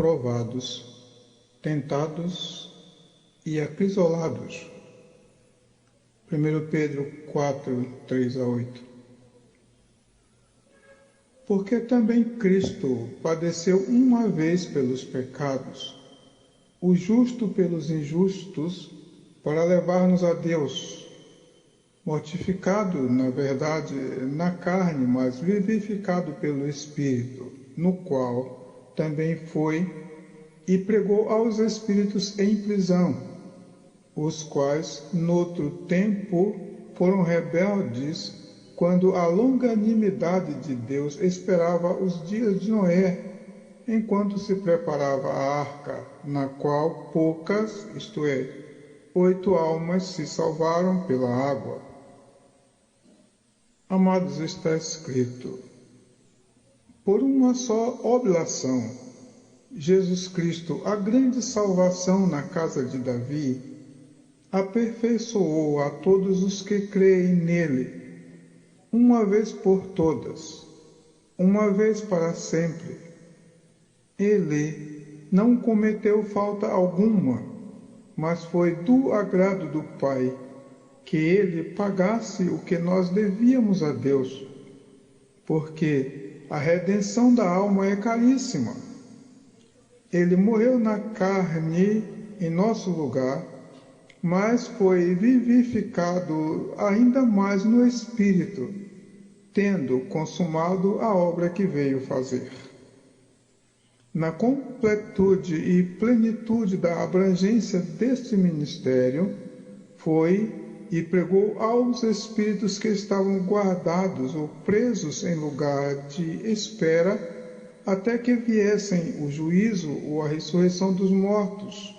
provados, tentados e acrisolados. 1 Pedro 4, 3 a 8. Porque também Cristo padeceu uma vez pelos pecados, o justo pelos injustos, para levar-nos a Deus, mortificado, na verdade, na carne, mas vivificado pelo Espírito, no qual também foi e pregou aos espíritos em prisão, os quais, noutro tempo, foram rebeldes, quando a longanimidade de Deus esperava os dias de Noé, enquanto se preparava a arca, na qual poucas, isto é, 8 almas se salvaram pela água. Amados, está escrito: por uma só oblação, Jesus Cristo, a grande salvação na casa de Davi, aperfeiçoou a todos os que creem nele, uma vez por todas, uma vez para sempre. Ele não cometeu falta alguma, mas foi do agrado do Pai que ele pagasse o que nós devíamos a Deus, porque a redenção da alma é caríssima. Ele morreu na carne em nosso lugar, mas foi vivificado ainda mais no Espírito, tendo consumado a obra que veio fazer. Na completude e plenitude da abrangência deste ministério, foi e pregou aos espíritos que estavam guardados ou presos em lugar de espera, até que viessem o juízo ou a ressurreição dos mortos,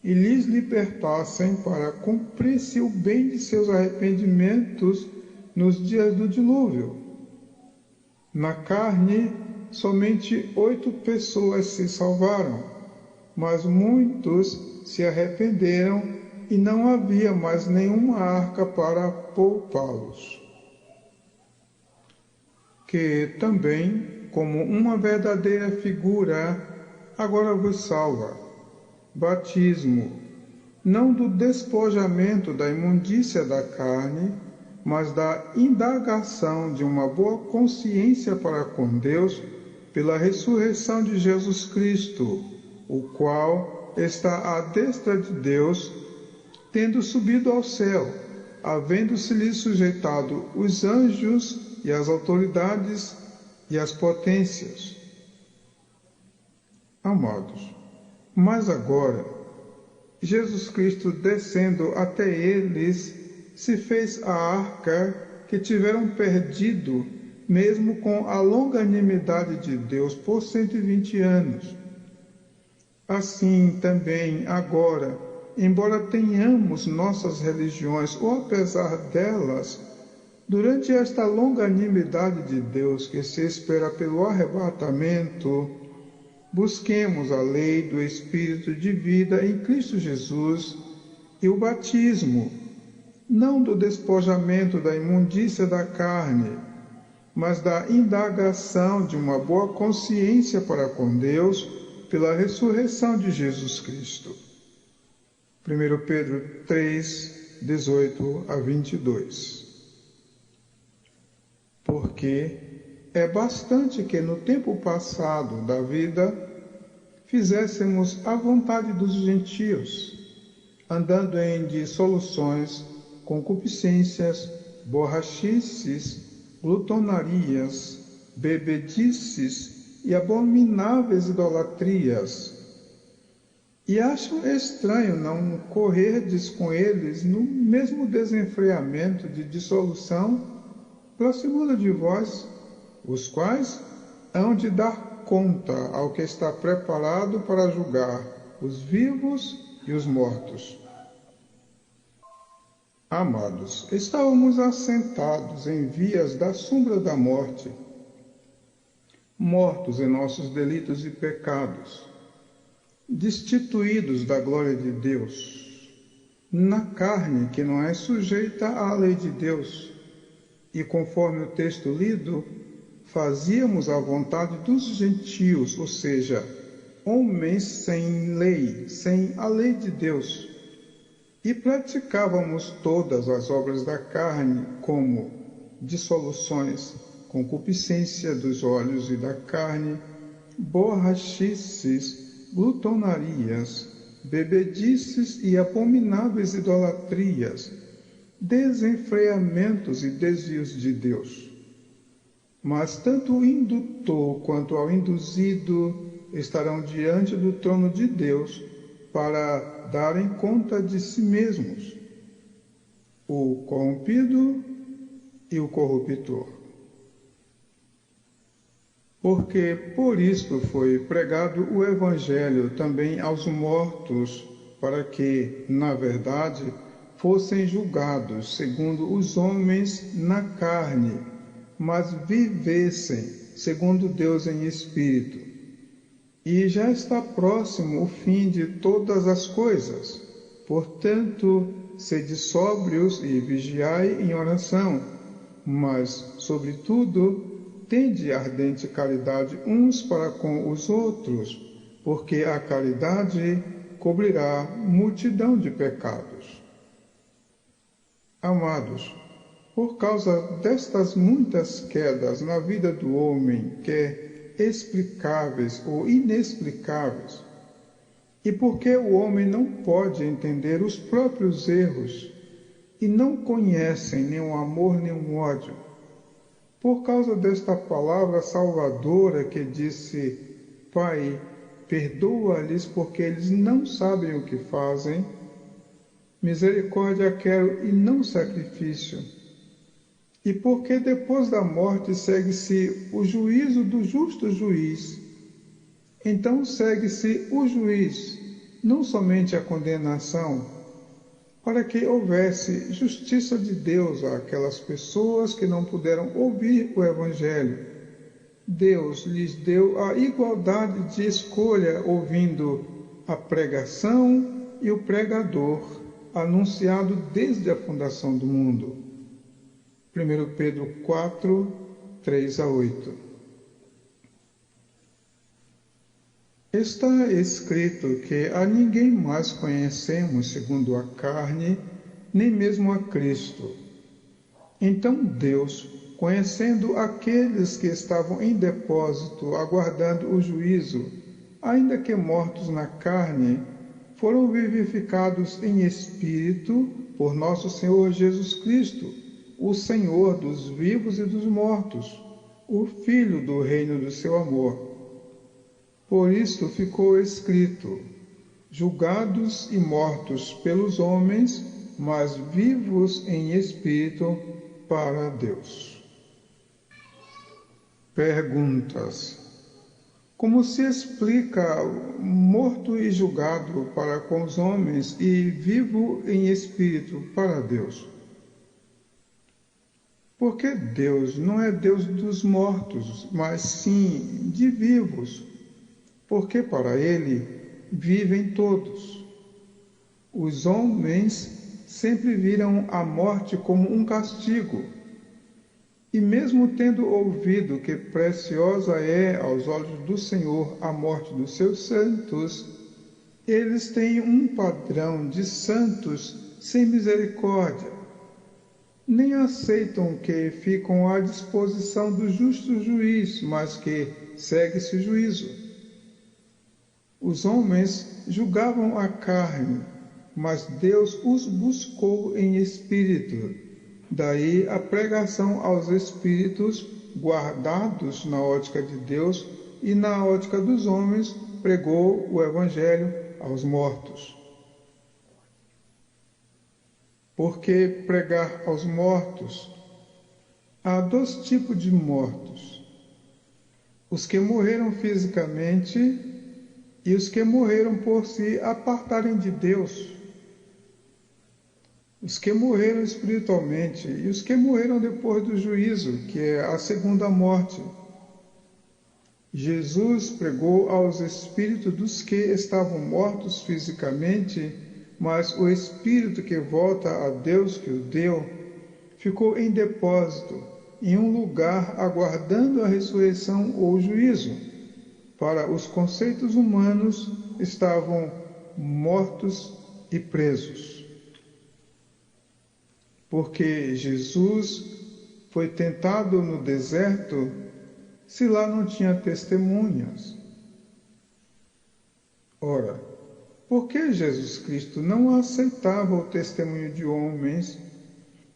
e lhes libertassem para cumprir-se o bem de seus arrependimentos nos dias do dilúvio. Na carne, somente 8 pessoas se salvaram, mas muitos se arrependeram e não havia mais nenhuma arca para poupá-los. Que também, como uma verdadeira figura, agora vos salva. Batismo, não do despojamento da imundícia da carne, mas da indagação de uma boa consciência para com Deus pela ressurreição de Jesus Cristo, o qual está à destra de Deus, tendo subido ao céu, havendo-se-lhe sujeitado os anjos e as autoridades e as potências. Amados, mas agora, Jesus Cristo, descendo até eles, se fez a arca que tiveram perdido, mesmo com a longanimidade de Deus por 120 anos. Assim também agora, embora tenhamos nossas religiões, ou apesar delas, durante esta longanimidade de Deus que se espera pelo arrebatamento, busquemos a lei do Espírito de vida em Cristo Jesus e o batismo, não do despojamento da imundícia da carne, mas da indagação de uma boa consciência para com Deus pela ressurreição de Jesus Cristo. 1 Pedro 3, 18 a 22. Porque é bastante que no tempo passado da vida fizéssemos a vontade dos gentios, andando em dissoluções, concupiscências, borrachices, glutonarias, bebedices e abomináveis idolatrias. E acham estranho não correrdes com eles no mesmo desenfreamento de dissolução, próximo de vós, os quais hão de dar conta ao que está preparado para julgar os vivos e os mortos. Amados, estávamos assentados em vias da sombra da morte, mortos em nossos delitos e pecados, destituídos da glória de Deus, na carne que não é sujeita à lei de Deus, e conforme o texto lido, fazíamos a vontade dos gentios, ou seja, homens sem lei, sem a lei de Deus, e praticávamos todas as obras da carne, como dissoluções, concupiscência dos olhos e da carne, borrachices, glutonarias, bebedices e abomináveis idolatrias, desenfreamentos e desvios de Deus. Mas tanto o indutor quanto ao induzido estarão diante do trono de Deus para darem conta de si mesmos, o corrompido e o corruptor. Porque por isto foi pregado o Evangelho também aos mortos, para que, na verdade, fossem julgados segundo os homens na carne, mas vivessem segundo Deus em espírito. E já está próximo o fim de todas as coisas. Portanto, sede sóbrios e vigiai em oração, mas, sobretudo, tende ardente caridade uns para com os outros, porque a caridade cobrirá multidão de pecados. Amados, por causa destas muitas quedas na vida do homem, quer explicáveis ou inexplicáveis, e porque o homem não pode entender os próprios erros e não conhecem nem o amor nem o ódio, por causa desta palavra salvadora que disse: Pai, perdoa-lhes porque eles não sabem o que fazem, misericórdia quero e não sacrifício. E porque depois da morte segue-se o juízo do justo juiz, então segue-se o juiz, não somente a condenação, para que houvesse justiça de Deus àquelas pessoas que não puderam ouvir o Evangelho. Deus lhes deu a igualdade de escolha, ouvindo a pregação e o pregador, anunciado desde a fundação do mundo. 1 Pedro 4, 3-8. Está escrito que a ninguém mais conhecemos segundo a carne, nem mesmo a Cristo. Então Deus, conhecendo aqueles que estavam em depósito, aguardando o juízo, ainda que mortos na carne, foram vivificados em espírito por nosso Senhor Jesus Cristo, o Senhor dos vivos e dos mortos, o Filho do reino do seu amor. Por isto ficou escrito: julgados e mortos pelos homens, mas vivos em espírito para Deus. Perguntas: como se explica morto e julgado para com os homens e vivo em espírito para Deus? Porque Deus não é Deus dos mortos, mas sim de vivos, porque para Ele vivem todos. Os homens sempre viram a morte como um castigo, e mesmo tendo ouvido que preciosa é aos olhos do Senhor a morte dos seus santos, eles têm um padrão de santos sem misericórdia. Nem aceitam que ficam à disposição do justo juiz, mas que segue-se o juízo. Os homens julgavam a carne, mas Deus os buscou em espírito. Daí a pregação aos espíritos guardados na ótica de Deus e na ótica dos homens pregou o Evangelho aos mortos. Por que pregar aos mortos? Há dois tipos de mortos: os que morreram fisicamente e os que morreram por se apartarem de Deus. Os que morreram espiritualmente e os que morreram depois do juízo, que é a segunda morte. Jesus pregou aos espíritos dos que estavam mortos fisicamente, mas o espírito que volta a Deus que o deu ficou em depósito, em um lugar aguardando a ressurreição ou o juízo. para os conceitos humanos, estavam mortos e presos. Porque Jesus foi tentado no deserto se lá não tinha testemunhas. Ora, por que Jesus Cristo não aceitava o testemunho de homens,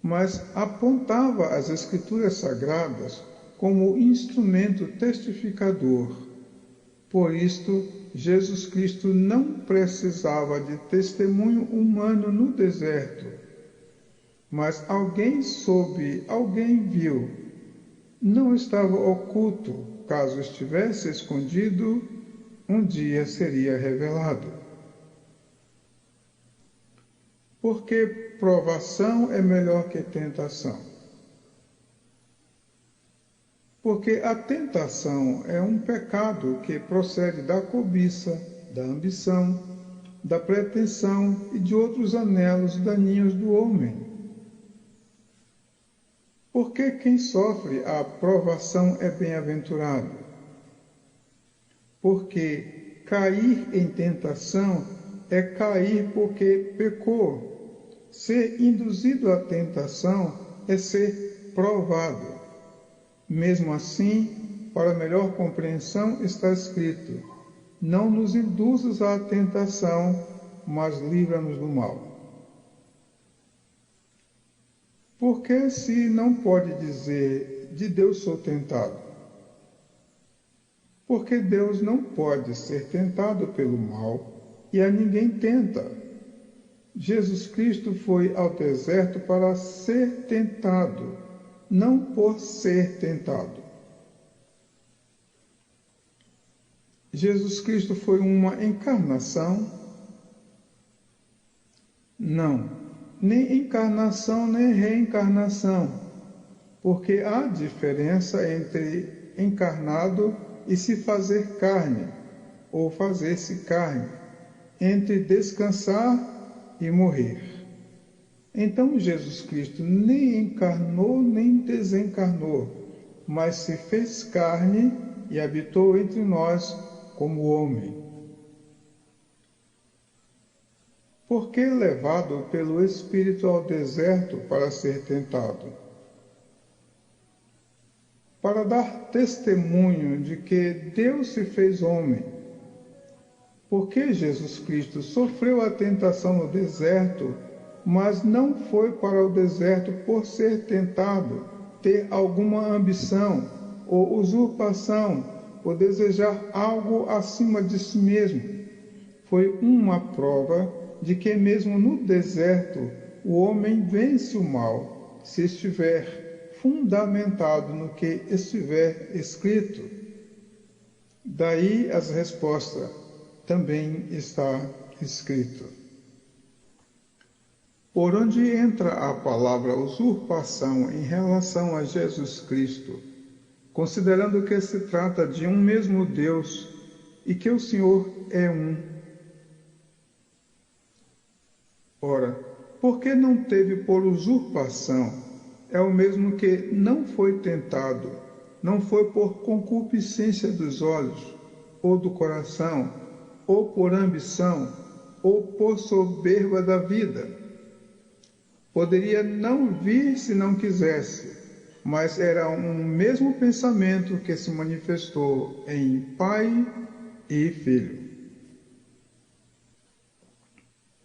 mas apontava as Escrituras Sagradas como instrumento testificador? Por isto, Jesus Cristo não precisava de testemunho humano no deserto, mas alguém soube, alguém viu. Não estava oculto, caso estivesse escondido, um dia seria revelado. Porque provação é melhor que tentação. Porque a tentação é um pecado que procede da cobiça, da ambição, da pretensão e de outros anelos daninhos do homem. Porque quem sofre a provação é bem-aventurado. Porque cair em tentação é cair porque pecou. Ser induzido à tentação é ser provado. Mesmo assim, para melhor compreensão, está escrito: não nos induzas à tentação, mas livra-nos do mal. Porque se não pode dizer, de Deus sou tentado? Porque Deus não pode ser tentado pelo mal, e a ninguém tenta. Jesus Cristo foi ao deserto para ser tentado, não por ser tentado. Jesus Cristo foi uma encarnação? Não. Nem encarnação, nem reencarnação, porque há diferença entre encarnado e se fazer carne, ou fazer-se carne, entre descansar e morrer. Então Jesus Cristo nem encarnou nem desencarnou, mas se fez carne e habitou entre nós como homem. Porque levado pelo Espírito ao deserto para ser tentado? Para dar testemunho de que Deus se fez homem. Porque Jesus Cristo sofreu a tentação no deserto, mas não foi para o deserto por ser tentado, ter alguma ambição ou usurpação, ou desejar algo acima de si mesmo. Foi uma prova de que mesmo no deserto o homem vence o mal, se estiver fundamentado no que estiver escrito. Daí as respostas, também está escrito. Por onde entra a palavra usurpação em relação a Jesus Cristo, considerando que se trata de um mesmo Deus e que o Senhor é um. Ora, porque não teve por usurpação, é o mesmo que não foi tentado, não foi por concupiscência dos olhos, ou do coração, ou por ambição, ou por soberba da vida. Poderia não vir se não quisesse, mas era um mesmo pensamento que se manifestou em Pai e Filho.